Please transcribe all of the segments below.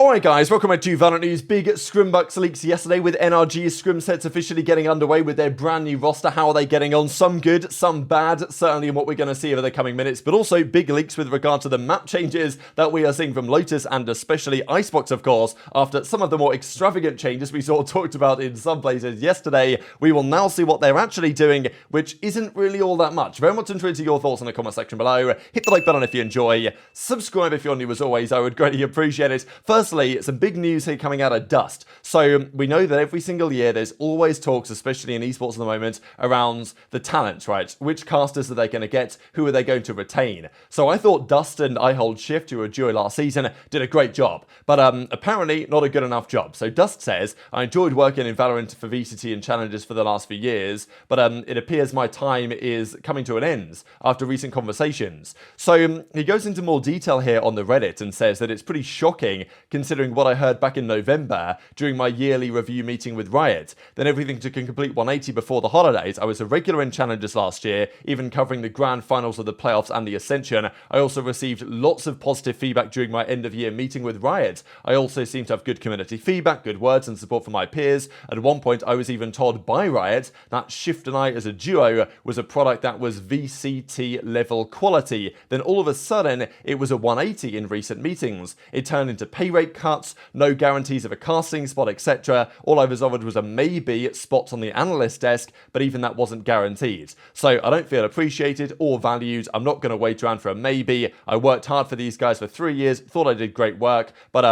Alright guys, welcome back to VALORANT News. Big Scrimbux leaks yesterday with NRG Scrim sets officially getting underway with their brand new roster. How are they getting on? Some good, some bad, certainly in what we're going to see over the coming minutes, but also big leaks with regard to the map changes that we are seeing from Lotus and especially Icebox, of course, after some of the more extravagant changes we saw talked about in some places yesterday. We will now see what they're actually doing, which isn't really all that much. Very much interested in your thoughts in the comment section below. Hit the like button if you enjoy. Subscribe if you're new as always. I would greatly appreciate it. Firstly, some big news here coming out of Dust. So we know that every single year there's always talks, especially in esports at the moment, around the talent, right? Which casters are they going to get? Who are they going to retain? So I thought Dust and I Hold Shift, who were a duo last season, did a great job. But apparently not a good enough job. So Dust says, I enjoyed working in VALORANT for VCT and Challenges for the last few years, but it appears my time is coming to an end after recent conversations. So he goes into more detail here on the Reddit and says that it's pretty shocking considering what I heard back in November during my yearly review meeting with Riot. Then everything took a complete 180 before the holidays. I was a regular in Challenges last year, even covering the grand finals of the playoffs and the Ascension. I also received lots of positive feedback during my end of year meeting with Riot. I also seem to have good community feedback, good words and support from my peers. At one point I was even told by Riot that Shift and I as a duo was a product that was VCT level quality. Then all of a sudden it was a 180 in recent meetings. It turned into pay rate cuts, no guarantees of a casting spot, etc. All I was offered was a maybe spot on the analyst desk, but even that wasn't guaranteed. So I don't feel appreciated or valued. I'm not going to wait around for a maybe. I worked hard for these guys for 3 years, thought I did great work, but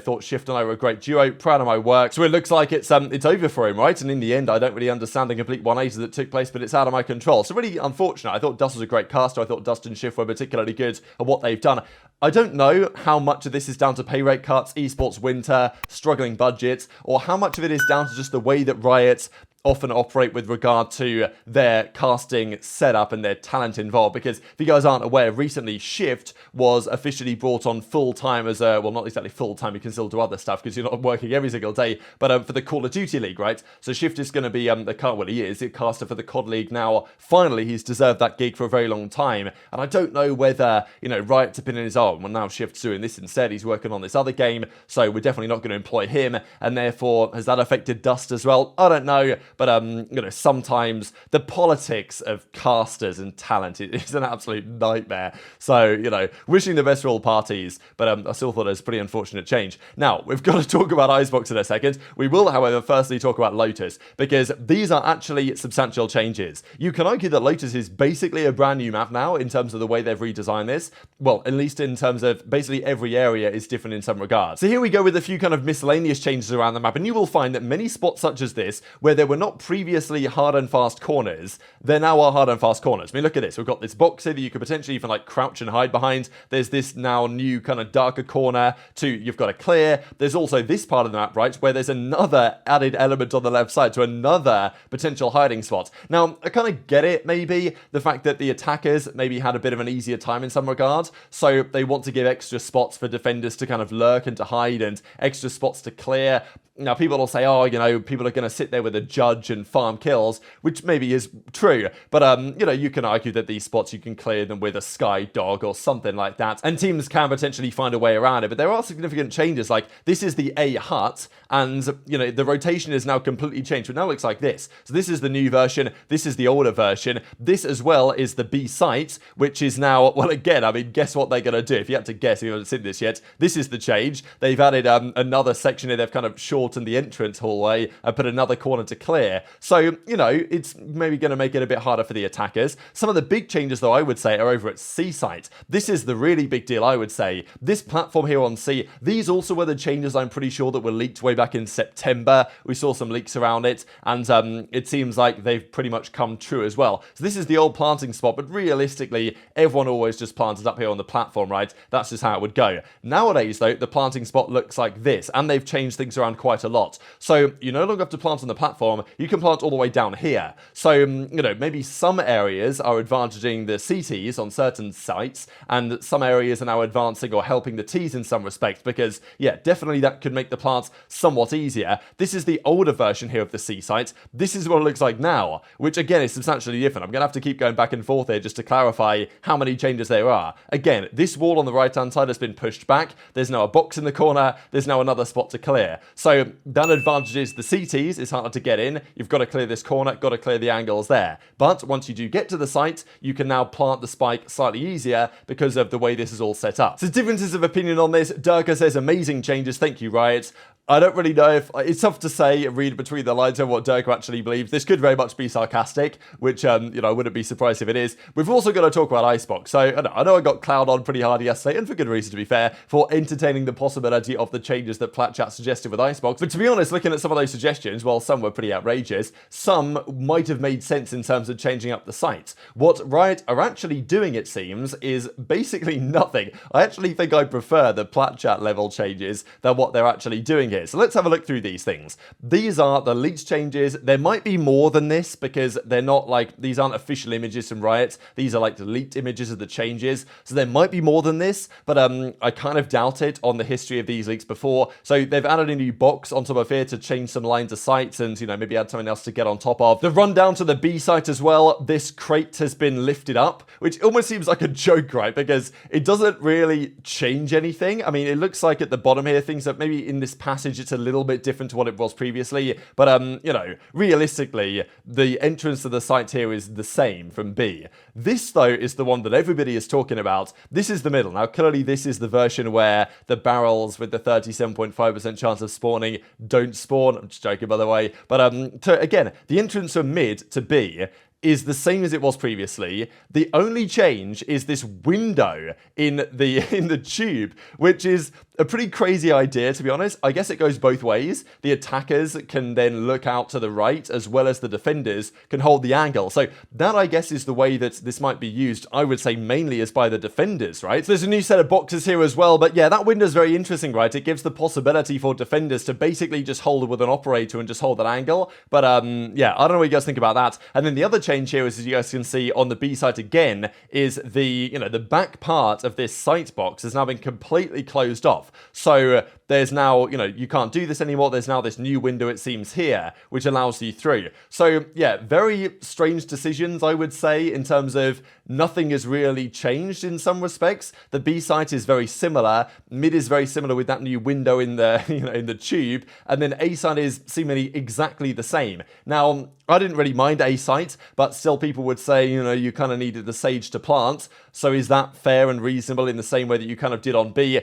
thought Shift and I were a great duo, proud of my work. So it looks like it's over for him, right? And in the end, I don't really understand the complete 180 that took place, but it's out of my control. So really unfortunate. I thought Dust was a great caster. I thought Dust and Shift were particularly good at what they've done. I don't know how much of this is down to pay rate cuts, esports winter, struggling budgets, or how much of it is down to just the way that Riot often operate with regard to their casting setup and their talent involved. Because if you guys aren't aware, recently Shift was officially brought on full-time as a, well, not exactly full-time, you can still do other stuff because you're not working every single day, but for the Call of Duty League, right? So Shift is going to be he is a caster for the COD League now. Finally, he's deserved that gig for a very long time, and I don't know whether, Riot's opinion is, oh, well, now Shift's doing this instead, he's working on this other game, so we're definitely not going to employ him, and therefore, has that affected Dust as well? I don't know. But, sometimes the politics of casters and talent is an absolute nightmare. So, wishing the best for all parties, but I still thought it was a pretty unfortunate change. Now, we've got to talk about Icebox in a second. We will, however, firstly talk about Lotus, because these are actually substantial changes. You can argue that Lotus is basically a brand new map now in terms of the way they've redesigned this. Well, at least in terms of basically every area is different in some regards. So here we go with a few kind of miscellaneous changes around the map, and you will find that many spots such as this, where there were not previously hard and fast corners, there now are hard and fast corners. I mean, look at this. We've got this box here that you could potentially even crouch and hide behind. There's this now new kind of darker corner you've got to clear. There's also this part of the map, right, where there's another added element on the left side to another potential hiding spot. Now, I kind of get it, maybe, the fact that the attackers maybe had a bit of an easier time in some regards, so they want to give extra spots for defenders to kind of lurk and to hide and extra spots to clear. Now, people will say, oh, people are going to sit there with a judge and farm kills, which maybe is true. But, you can argue that these spots, you can clear them with a Sky Dog or something like that. And teams can potentially find a way around it. But there are significant changes. Like, this is the A hut. And, the rotation is now completely changed. It now looks like this. So this is the new version. This is the older version. This as well is the B site, which is now, well, again, I mean, guess what they're going to do? If you had to guess, if you haven't seen this yet, this is the change. They've added another section here. They've kind of shortened the entrance hallway and put another corner to clear. So, it's maybe going to make it a bit harder for the attackers. Some of the big changes, though, I would say, are over at C site. This is the really big deal, I would say. This platform here on C, these also were the changes, I'm pretty sure, that were leaked way back in September. We saw some leaks around it, and it seems like they've pretty much come true as well. So this is the old planting spot, but realistically, everyone always just planted up here on the platform, right? That's just how it would go. Nowadays, though, the planting spot looks like this, and they've changed things around quite quite a lot. So you no longer have to plant on the platform, you can plant all the way down here. So, you know, maybe some areas are advantaging the CTs on certain sites, and some areas are now advancing or helping the Ts in some respects, because, yeah, definitely that could make the plants somewhat easier. This is the older version here of the C site. This is what it looks like now, which again is substantially different. I'm going to have to keep going back and forth here just to clarify how many changes there are. Again, this wall on the right-hand side has been pushed back. There's now a box in the corner. There's now another spot to clear. So that advantages the CTs. It's harder to get in. You've got to clear this corner, got to clear the angles there. But once you do get to the site, you can now plant the spike slightly easier because of the way this is all set up. So differences of opinion on this. Durka says amazing changes. Thank you, Riot. I don't really know if it's tough to say, read between the lines on what Durka actually believes. This could very much be sarcastic, which, you know, I wouldn't be surprised if it is. We've also got to talk about Icebox. So I know I got Cloud on pretty hard yesterday, and for good reason to be fair, for entertaining the possibility of the changes that Platchat suggested with Icebox. But to be honest, looking at some of those suggestions, while some were pretty outrageous, some might have made sense in terms of changing up the site. What Riot are actually doing, it seems, is basically nothing. I actually think I prefer the Platchat level changes than what they're actually doing here. So let's have a look through these things. These are the leaked changes. There might be more than this because they're not like, these aren't official images from Riot. These are like the leaked images of the changes. So there might be more than this, but I kind of doubt it on the history of these leaks before. So they've added a new box on top of here to change some lines of sights and, you know, maybe add something else to get on top of. The rundown to the B site as well. This crate has been lifted up, which almost seems like a joke, right? Because it doesn't really change anything. I mean, it looks like at the bottom here, things that maybe in this passage, it's a little bit different to what it was previously, but you know, realistically, the entrance to the site here is the same from B. This, though, is the one that everybody is talking about. This is the middle. Now, clearly, this is the version where the barrels with the 37.5% chance of spawning don't spawn. I'm just joking, by the way. But again, the entrance from mid to B is the same as it was previously. The only change is this window in the tube, which is a pretty crazy idea, to be honest. I guess it goes both ways. The attackers can then look out to the right, as well as the defenders can hold the angle. So that, I guess, is the way that this might be used. I would say mainly is by the defenders, right? So there's a new set of boxes here as well. But yeah, that window is very interesting, right? It gives the possibility for defenders to basically just hold it with an operator and just hold that angle. But yeah, I don't know what you guys think about that. And then the other change here, as you guys can see on the B site again, is the back part of this site box has now been completely closed off. So there's now, you can't do this anymore. There's now this new window, it seems, here, which allows you through. So yeah, very strange decisions, I would say, in terms of nothing has really changed in some respects. The B site is very similar. Mid is very similar with that new window in the, in the tube. And then A site is seemingly exactly the same. Now, I didn't really mind A site, but still people would say, you kind of needed the sage to plant. So is that fair and reasonable in the same way that you kind of did on B?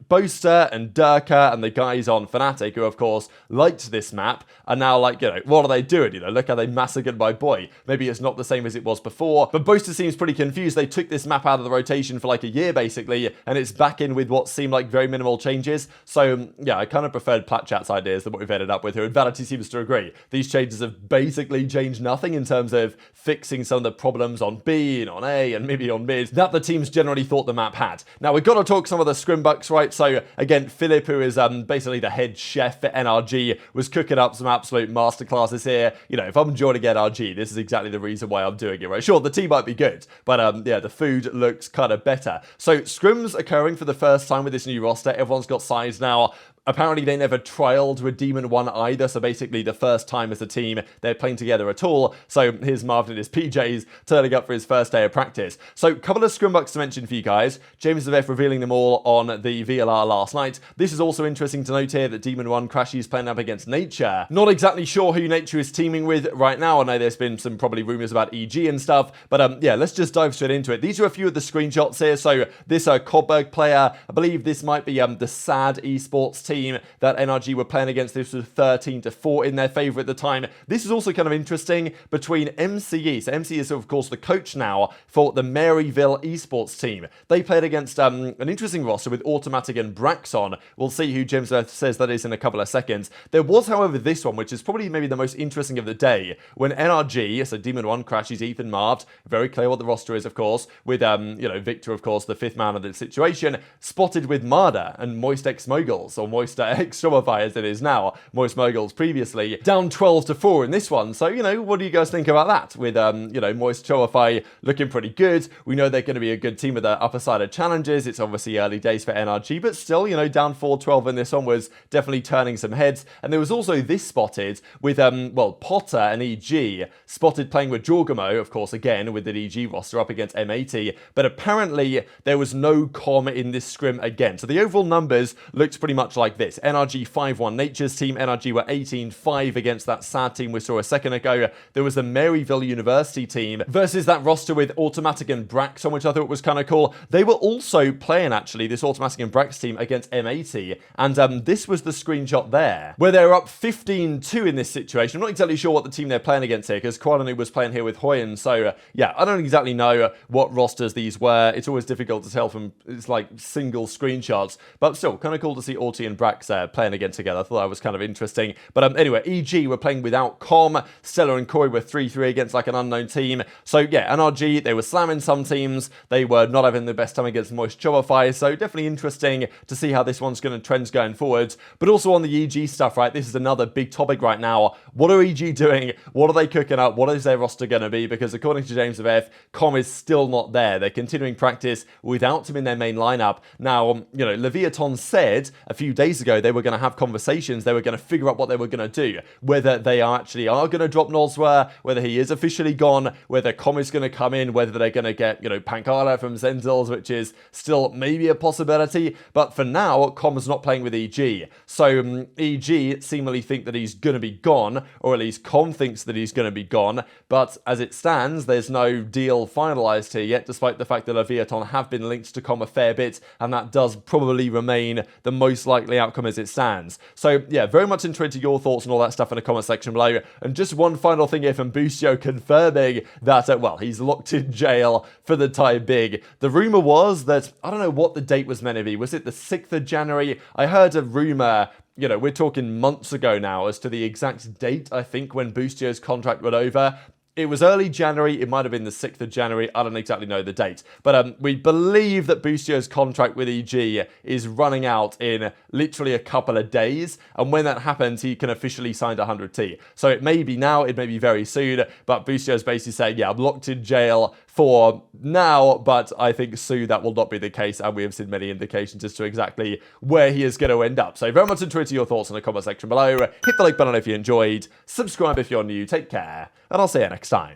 Boaster and Durka and the guys on Fnatic, who of course liked this map, are now like, what are they doing? Look how they massacred my boy. Maybe it's not the same as it was before, but Boaster seems pretty confused. They took this map out of the rotation for like a year basically, and it's back in with what seemed like very minimal changes. So yeah, I kind of preferred Platchat's ideas than what we've ended up with here, and Vanity seems to agree. These changes have basically changed nothing in terms of fixing some of the problems on B and on A and maybe on mid that the teams generally thought the map had. Now we've got to talk some of the Scrimbux, right? So again, Philip, who is basically the head chef at NRG, was cooking up some absolute masterclasses here. If I'm joining NRG, this is exactly the reason why I'm doing it, right? Sure, the tea might be good, but yeah, the food looks kind of better. So scrims occurring for the first time with this new roster. Everyone's got size now. Apparently, they never trialed with Demon 1 either, so basically the first time as a team they're playing together at all. So here's Marvin in his PJs turning up for his first day of practice. So a couple of Scrimbux to mention for you guys. James Zavef revealing them all on the VLR last night. This is also interesting to note here that Demon 1 Crashy's playing up against Nature. Not exactly sure who Nature is teaming with right now. I know there's been some probably rumors about EG and stuff, but yeah, let's just dive straight into it. These are a few of the screenshots here. So this Cobberg player, I believe this might be the SAD esports team that NRG were playing against. This was 13-4 in their favor at the time. This is also kind of interesting between MCE. So MCE is, of course, the coach now for the Maryville esports team. They played against an interesting roster with Automatic and Braxon. We'll see who James says that is in a couple of seconds. There was, however, this one, which is probably maybe the most interesting of the day, when NRG, so Demon 1 crashes Ethan Marved, very clear what the roster is, of course, with, Victor, of course, the fifth man of the situation, spotted with Marder and Moist X Moguls, or Moist Moist ex-Shopify as it is now, Moist Moguls previously, down 12-4 in this one. So, you know, what do you guys think about that? With, you know, Moist Shopify looking pretty good. We know they're going to be a good team with their upper side of challenges. It's obviously early days for NRG, but still, you know, down 4-12 in this one was definitely turning some heads. And there was also this spotted with, well, Potter and EG spotted playing with Jorgamo, of course, again, with the EG roster up against M80, but apparently there was no com in this scrim again. So the overall numbers looked pretty much like this. NRG 5-1 Nature's team. NRG were 18-5 against that sad team we saw a second ago. There was the Maryville University team versus that roster with Automatic and Brax, on which I thought was kind of cool. They were also playing, actually, this Automatic and Brax team against M80, and this was the screenshot there, where they were up 15-2 in this situation. I'm not exactly sure what the team they're playing against here, because Qualanu was playing here with Hoyen, so yeah, I don't exactly know what rosters these were. It's always difficult to tell from, it's like single screenshots, but still, kind of cool to see Auti and Brax playing again together. I thought that was kind of interesting. But anyway, EG were playing without com. Stella and Koi were 3-3 against like an unknown team. So yeah, NRG, they were slamming some teams. They were not having the best time against Moist Shopify, so definitely interesting to see how this one's going to trends going forwards. But also on the EG stuff, right, this is another big topic right now. What are EG doing? What are they cooking up? What is their roster going to be? Because according to James of F, com is still not there. They're continuing practice without him in their main lineup. Now, you know, Leviathan said a few days ago they were going to have conversations. They were going to figure out what they were going to do. Whether they actually are going to drop Nozwa, whether he is officially gone, whether com is going to come in, whether they're going to get, you know, Pankala from Zenzils, which is still maybe a possibility. But for now, com is not playing with EG. So EG seemingly think that he's going to be gone, or at least com thinks that he's going to be gone. But as it stands, there's no deal finalized here yet, despite the fact that Leviathan have been linked to com a fair bit, and that does probably remain the most likely outcome as it stands. So yeah, very much interested your thoughts and all that stuff in the comment section below. And just one final thing here from Boostio confirming that, well, he's locked in jail for the time being. The rumor was that, I don't know what the date was meant to be. Was it the 6th of January? I heard a rumor, you know, we're talking months ago now as to the exact date, I think, when Boostio's contract went over. It was early January. It might have been the 6th of January. I don't exactly know the date. But we believe that Boostio's contract with EG is running out in literally a couple of days. And when that happens, he can officially sign to 100T. So it may be now, it may be very soon. But Boostio's basically saying, yeah, I'm locked in jail for now, but I think soon that will not be the case, and we have seen many indications as to exactly where he is going to end up. So very much interested in your thoughts in the comment section below. Hit the like button if you enjoyed, subscribe if you're new, take care, and I'll see you next time.